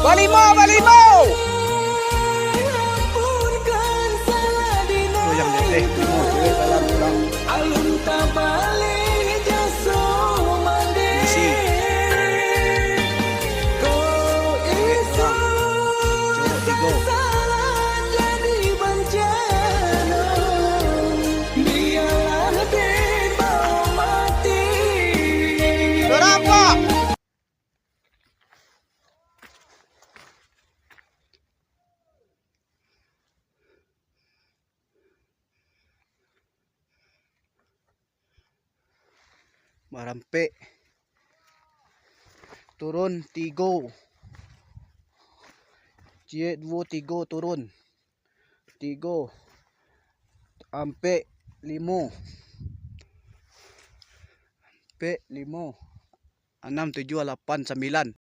Balimo, balimo. Itu yang jadi limo, cewek dalam pulang. Isi. Cowok tigo. Berapa? Marampe. Turun tigo. Cie dua tigo turun. Tigo. Ampe limo. Ampe limo. 6, 7, 8, 9.